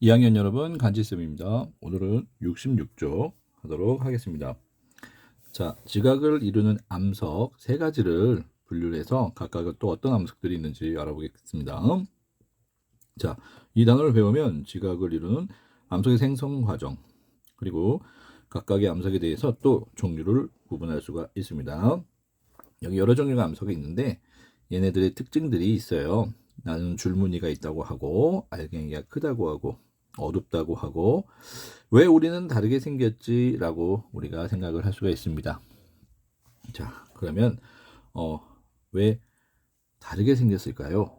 2학년 여러분, 간지쌤입니다. 오늘은 66조 하도록 하겠습니다. 자, 지각을 이루는 암석 세 가지를 분류를 해서 각각 또 어떤 암석들이 있는지 알아보겠습니다. 자, 이 단어를 배우면 지각을 이루는 암석의 생성 과정, 그리고 각각의 암석에 대해서 또 종류를 구분할 수가 있습니다. 여기 여러 종류의 암석이 있는데 얘네들의 특징들이 있어요. 나는 줄무늬가 있다고 하고, 알갱이가 크다고 하고, 어둡다고 하고, 왜 우리는 다르게 생겼지라고 우리가 생각을 할 수가 있습니다. 자, 그러면 왜 다르게 생겼을까요?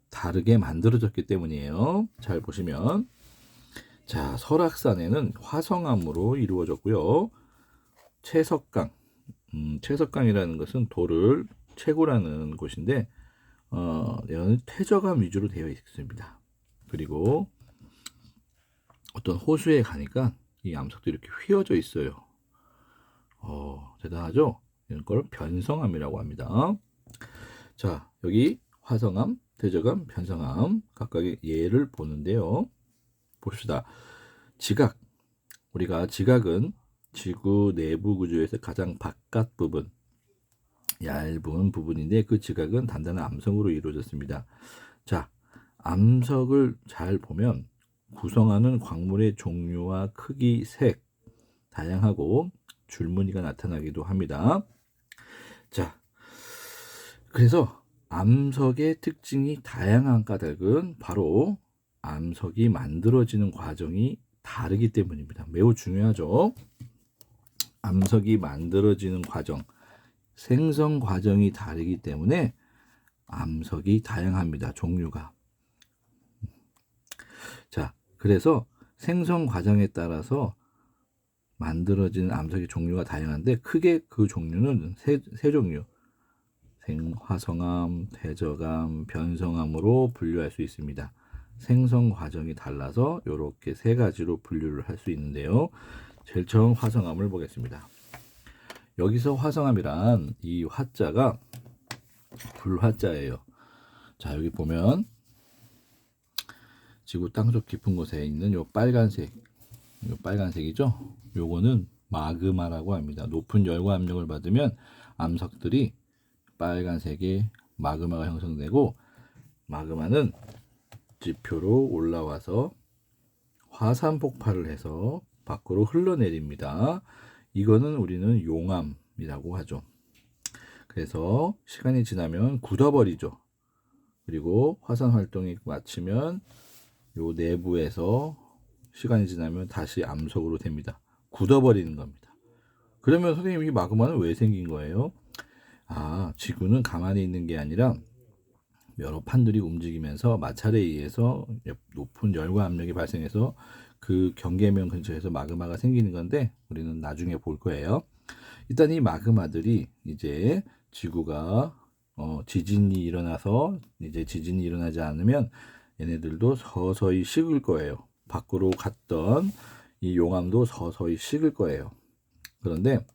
다르게 만들어졌기 때문이에요. 잘 보시면, 자, 설악산에는 화성암으로 이루어졌고요. 채석강, 채석강이라는 것은 돌을 채굴하는 곳인데 얘는 퇴적암 위주로 되어 있습니다. 그리고 어떤 호수에 가니까 이 암석들이 이렇게 휘어져 있어요. 대단하죠? 이런 걸 변성암이라고 합니다. 자, 여기 화성암, 퇴적암, 변성암 각각의 예를 보는데요. 봅시다. 지각. 우리가 지각은 지구 내부 구조에서 가장 바깥 부분, 얇은 부분인데 그 지각은 단단한 암석으로 이루어졌습니다. 자, 암석을 잘 보면 구성하는 광물의 종류와 크기, 색, 다양하고 줄무늬가 나타나기도 합니다. 자, 그래서 암석의 특징이 다양한 까닭은 바로 암석이 만들어지는 과정이 다르기 때문입니다. 매우 중요하죠. 암석이 만들어지는 과정, 생성 과정이 다르기 때문에 암석이 다양합니다. 종류가. 자, 그래서 생성 과정에 따라서 만들어진 암석의 종류가 다양한데 크게 그 종류는 세 종류. 화성암, 퇴적암, 변성암으로 분류할 수 있습니다. 생성 과정이 달라서 이렇게 세 가지로 분류를 할 수 있는데요. 제일 처음 화성암을 보겠습니다. 여기서 화성암이란 이 화자가 불화자예요. 자, 여기 보면 지구 땅속 깊은 곳에 있는 요 빨간색이죠. 요거는 마그마라고 합니다. 높은 열과 압력을 받으면 암석들이 빨간색의 마그마가 형성되고, 마그마는 지표로 올라와서 화산 폭발을 해서 밖으로 흘러내립니다. 이거는 우리는 용암이라고 하죠. 그래서 시간이 지나면 굳어버리죠. 그리고 화산 활동이 마치면 요 내부에서 시간이 지나면 다시 암석으로 됩니다. 굳어버리는 겁니다. 그러면 선생님, 이 마그마는 왜 생긴 거예요? 지구는 가만히 있는 게 아니라 여러 판들이 움직이면서 마찰에 의해서 높은 열과 압력이 발생해서 그 경계면 근처에서 마그마가 생기는 건데 우리는 나중에 볼 거예요. 일단 이 마그마들이 이제 지구가 지진이 일어나서 이제 지진이 일어나지 않으면 얘네들도 서서히 식을 거예요. 밖으로 갔던 이 용암도 서서히 식을 거예요. 그런데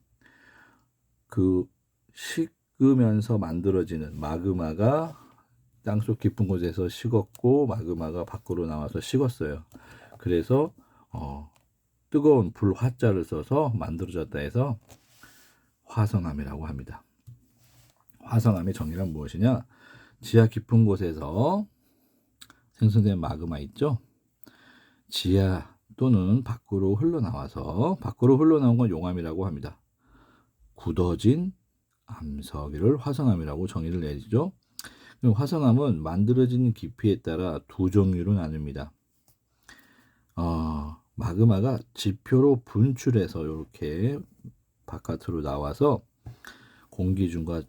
그 식으면서 만들어지는 마그마가 땅속 깊은 곳에서 식었고 마그마가 밖으로 나와서 식었어요. 그래서 뜨거운 불화자를 써서 만들어졌다 해서 화성암이라고 합니다. 화성암의 정의란 무엇이냐? 지하 깊은 곳에서 생성된 마그마 있죠? 지하 또는 밖으로 흘러나와서 밖으로 흘러나온 건 용암이라고 합니다. 굳어진 암석을 화성암이라고 정의를 내리죠. 화성암은 만들어지는 깊이에 따라 두 종류로 나뉩니다. 마그마가 지표로 분출해서 이렇게 바깥으로 나와서 공기 중과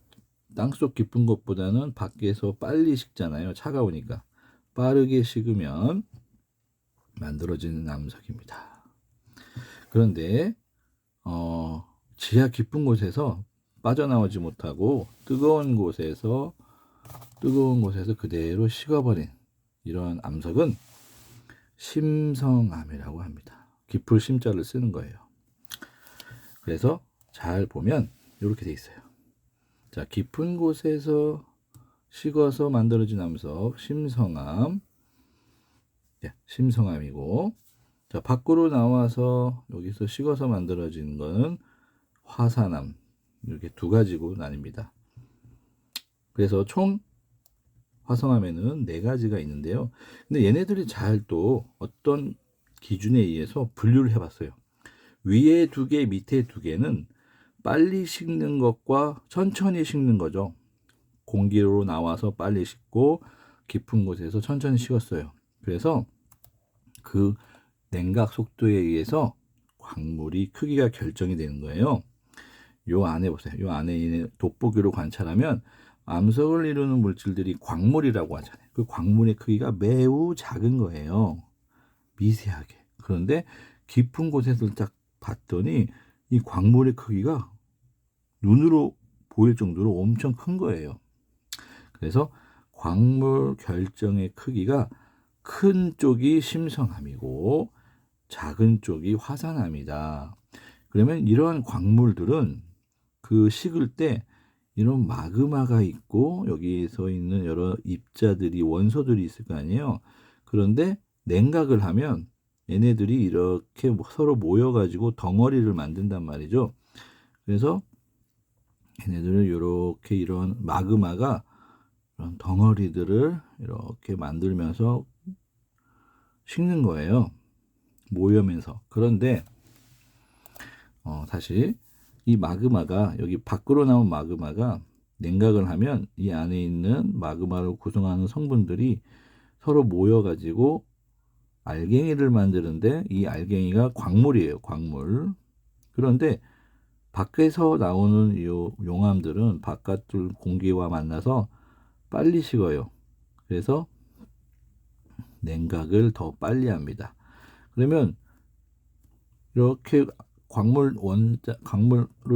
땅속 깊은 곳보다는 밖에서 빨리 식잖아요. 차가우니까. 빠르게 식으면 만들어지는 암석입니다. 그런데 지하 깊은 곳에서 빠져나오지 못하고 뜨거운 곳에서 그대로 식어버린 이런 암석은 심성암이라고 합니다. 깊을 심자를 쓰는 거예요. 그래서 잘 보면 이렇게 돼 있어요. 자, 깊은 곳에서 식어서 만들어진 암석 심성암, 네, 심성암이고, 자, 밖으로 나와서 여기서 식어서 만들어진 거는 화산암. 이렇게 두 가지로 나뉩니다. 그래서 총 화성암에는 네 가지가 있는데요. 근데 얘네들이 잘 또 어떤 기준에 의해서 분류를 해봤어요. 위에 두 개, 밑에 두 개는 빨리 식는 것과 천천히 식는 거죠. 공기로 나와서 빨리 식고 깊은 곳에서 천천히 식었어요. 그래서 그 냉각 속도에 의해서 광물이 크기가 결정이 되는 거예요. 요 안에 보세요. 요 안에 있는 돋보기로 관찰하면 암석을 이루는 물질들이 광물이라고 하잖아요. 그 광물의 크기가 매우 작은 거예요. 미세하게. 그런데 깊은 곳에서 딱 봤더니 이 광물의 크기가 눈으로 보일 정도로 엄청 큰 거예요. 그래서 광물 결정의 크기가 큰 쪽이 심성암이고 작은 쪽이 화산암이다. 그러면 이러한 광물들은 그 식을 때 이런 마그마가 있고 여기에서 있는 여러 입자들이 원소들이 있을 거 아니에요. 그런데 냉각을 하면 얘네들이 이렇게 서로 모여가지고 덩어리를 만든단 말이죠. 그래서 얘네들은 이렇게 이런 마그마가 이런 덩어리들을 이렇게 만들면서 식는 거예요. 모여면서. 그런데 다시 이 마그마가 여기 밖으로 나온 마그마가 냉각을 하면 이 안에 있는 마그마를 구성하는 성분들이 서로 모여가지고 알갱이를 만드는데 이 알갱이가 광물이에요. 광물. 그런데 밖에서 나오는 이 용암들은 바깥 공기와 만나서 빨리 식어요. 그래서 냉각을 더 빨리 합니다. 그러면 이렇게 광물을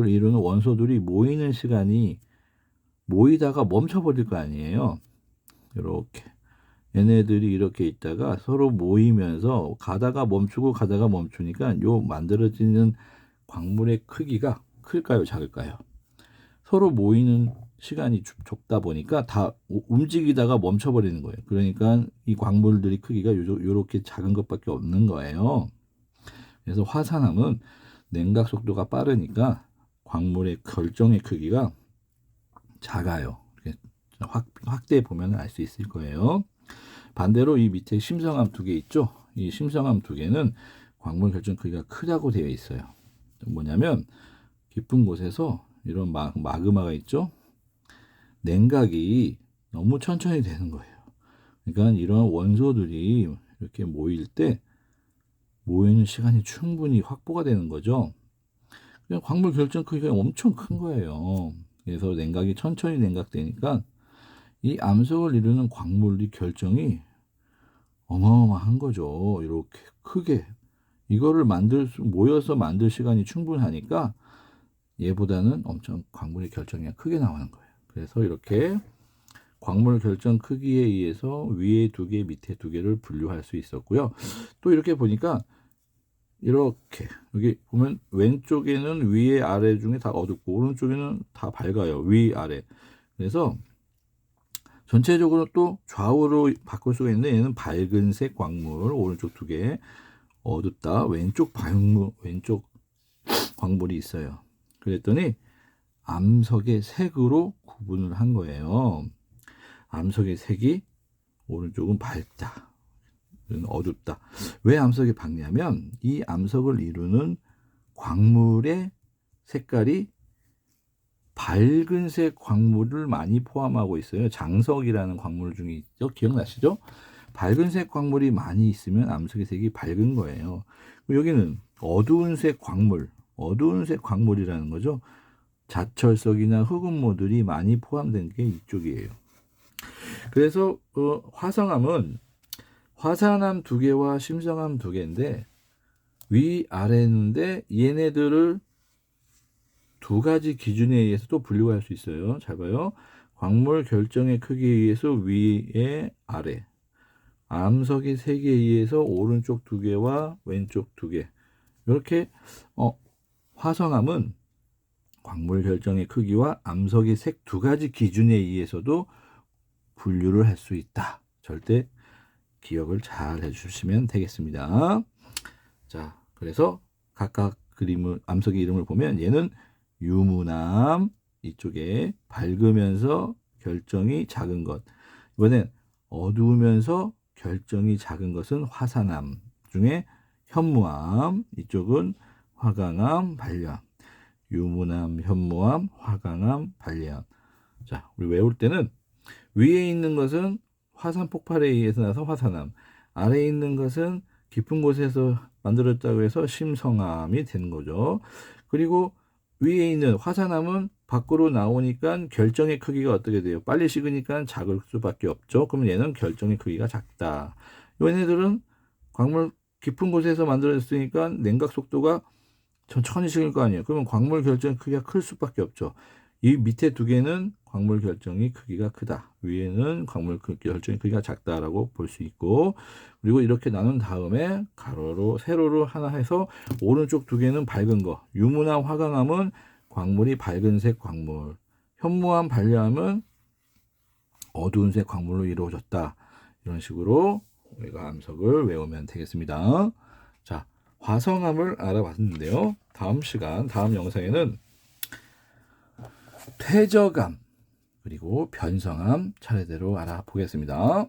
이루는 원소들이 모이는 시간이 모이다가 멈춰버릴 거 아니에요. 이렇게 얘네들이 이렇게 있다가 서로 모이면서 가다가 멈추고 가다가 멈추니까 요 만들어지는 광물의 크기가 클까요, 작을까요? 서로 모이는 시간이 좁다 보니까 다 움직이다가 멈춰버리는 거예요. 그러니까 이 광물들이 크기가 요렇게 작은 것밖에 없는 거예요. 그래서 화산암은 냉각 속도가 빠르니까 광물의 결정의 크기가 작아요. 확대해 보면 알 수 있을 거예요. 반대로 이 밑에 심성암 두 개 있죠. 이 심성암 두 개는 광물 결정 크기가 크다고 되어 있어요. 뭐냐면 깊은 곳에서 이런 마그마가 있죠. 냉각이 너무 천천히 되는 거예요. 그러니까 이런 원소들이 이렇게 모일 때 모이는 시간이 충분히 확보가 되는 거죠. 그냥 광물 결정 크기가 엄청 큰 거예요. 그래서 냉각이 천천히 냉각되니까 이 암석을 이루는 광물이 결정이 어마어마한 거죠. 이렇게 크게 이거를 모여서 만들 시간이 충분하니까 얘보다는 엄청 광물의 결정이 크게 나오는 거예요. 그래서 이렇게 광물 결정 크기에 의해서 위에 두 개, 밑에 두 개를 분류할 수 있었고요. 또 이렇게 보니까 이렇게 여기 보면 왼쪽에는 위에 아래 중에 다 어둡고 오른쪽에는 다 밝아요. 위 아래. 그래서 전체적으로 또 좌우로 바꿀 수가 있는데 얘는 밝은색 광물 오른쪽 두 개, 어둡다 왼쪽 광물이 있어요. 그랬더니 암석의 색으로 구분을 한 거예요. 암석의 색이 오른쪽은 밝다, 어둡다. 왜 암석이 밝냐면 이 암석을 이루는 광물의 색깔이 밝은색 광물을 많이 포함하고 있어요. 장석이라는 광물 중에 있죠. 기억나시죠? 밝은색 광물이 많이 있으면 암석의 색이 밝은 거예요. 여기는 어두운 색 광물이라는 거죠. 자철석이나 흑음모들이 많이 포함된 게 이쪽이에요. 그래서 화성암은 화산암 두 개와 심성암 두 개인데 위아래인데 얘네들을 두 가지 기준에 의해서 또 분류할 수 있어요. 잘 봐요. 광물 결정의 크기에 의해서 위에 아래, 암석의 색에 의해서 오른쪽 두 개와 왼쪽 두 개. 이렇게 화성암은 광물 결정의 크기와 암석의 색 두 가지 기준에 의해서도 분류를 할 수 있다. 절대 기억을 잘 해주시면 되겠습니다. 자, 그래서 각각 암석의 이름을 보면 얘는 유무남, 이쪽에 밝으면서 결정이 작은 것. 이번엔 어두우면서 결정이 작은 것은 화산암 중에 현무암, 이쪽은 화강암, 반려암. 유무남, 현무암, 화강암, 반려암. 자, 우리 외울 때는 위에 있는 것은 화산 폭발에 의해서 나서 화산암, 아래에 있는 것은 깊은 곳에서 만들었다고 해서 심성암이 되는 거죠. 그리고 위에 있는 화산암은 밖으로 나오니까 결정의 크기가 어떻게 돼요? 빨리 식으니까 작을 수밖에 없죠. 그러면 얘는 결정의 크기가 작다. 얘네들은 광물 깊은 곳에서 만들어졌으니까 냉각 속도가 천천히 식을 거 아니에요. 그러면 광물 결정의 크기가 클 수밖에 없죠. 이 밑에 두 개는 광물 결정의 크기가 크다. 위에는 광물 결정의 크기가 작다라고 볼 수 있고, 그리고 이렇게 나눈 다음에 가로로 세로로 하나 해서 오른쪽 두 개는 밝은 거. 유무암, 화강암은 광물이 밝은색 광물. 현무암, 반려암은 어두운색 광물로 이루어졌다. 이런 식으로 우리가 암석을 외우면 되겠습니다. 자, 화성암을 알아봤는데요. 다음 영상에는 퇴적암 그리고 변성암 차례대로 알아보겠습니다.